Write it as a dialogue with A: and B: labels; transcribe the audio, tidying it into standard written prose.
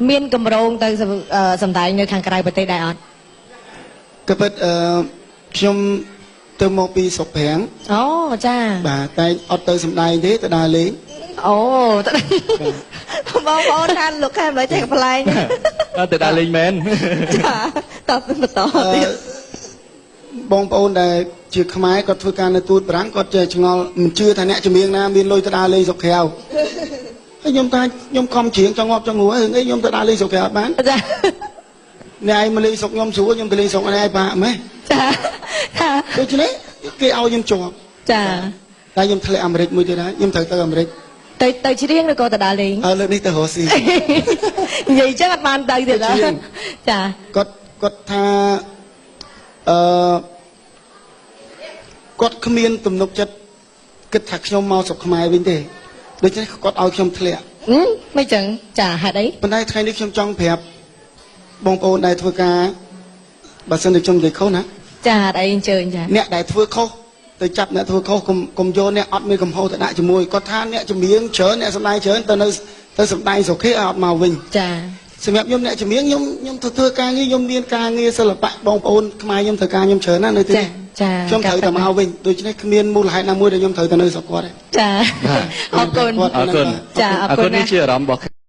A: មានកម្រងទៅសម្ដែងនៅខាងក្រៅប្រទេសដែរអត់
B: ក៏ពិតខ្ញុំទៅមកពីស្រុកប្រាំង
A: អូចា
B: បាទតែអត់ទៅសម្ដែងទេទៅដើរលេង
A: អូបងប្អូនថាលោកខែមិនចេះប្លែក
C: ទៅដើរលេងមែន
A: ចាតបបន្តទៀត
B: បងប្អូនដែលជាខ្មែរគាត់ធ្វើការនៅទូតប្រាំងគាត់ចេះឆ្ងល់មិនជឿថាអ្នកចម្រៀងណាមានលុយទៅដើរលេងស្រុកក្រៅហើយខ្ញុំថាខ្ញុំខំច្រៀងចង់ងាប់ចង់ងួររឿងអីខ្ញុំទៅដើរលេងស្រុកក្រៅអត់បាន
A: ចា
B: អ្នកឯងមកលេងស្រុកខ្ញុំស្រួលខ្ញុំទៅលេងស្រុកឯងបាក់ម៉េះ
A: ចា
B: ដូច្នេះគេឲ្យខ្ញុំជាប់
A: ចា
B: តែខ្ញុំធ្លាក់អាមេរិកមួយទៀតហើយខ្ញុំត្រូវទៅអាមេរិក
A: ទៅច្រៀងឬក៏ទៅដើរលេង
B: លើកនេះទៅរស់ស៊ី
A: និយាយចឹងអត់បានទៅទៀតចា
B: គាត់ថាគាត់គ្មានទំនុកចិត្តគិតថាខ្ញុំមកស្រុកខ្មែរវិញទេដូច្នេះគាត់ឲ្យខ្ញុំធ្លាក់
A: មិនចឹងចាហេតុអី
B: ប៉ុន្តែថ្ងៃនេះខ្ញុំចង់ប្រាប់បងប្អូនដែលធ្វើការបើសិនជាខ្ញុំនិយាយខុសណា
A: ចាហេតុអីអញ្ជើញចា
B: អ្នកដែលធ្វើខុសទៅចាប់អ្នកធ្វើខុសកុំយកអ្នកអត់មានកំហុសទៅដាក់ជាមួយគាត់ថាអ្នកចម្រៀងច្រើនអ្នកសម្ដែងច្រើនទៅសម្ដែងសុខេអត់មកវិញ
A: ចា
B: សម្រាប់ខ្ញុំអ្នកចម្រៀងខ្ញុំធ្វើការងារខ្ញុំមានការងារសិល្បៈបងប្អូនខ្មែរខ្ញុំធ្វើការខ្ញុំច្រើនណាស់នៅទីនេះ
A: ចា
B: ខ្ញុំត្រូវតែមកវិញដូច្នេះគ្មានមូលហេតុណាមួយដែលខ្ញុំត្រូវទៅនៅស្រុកគាត់ទេ
A: ចាអរគុណ
C: អរគុណនេះជាអារម្មណ៍របស់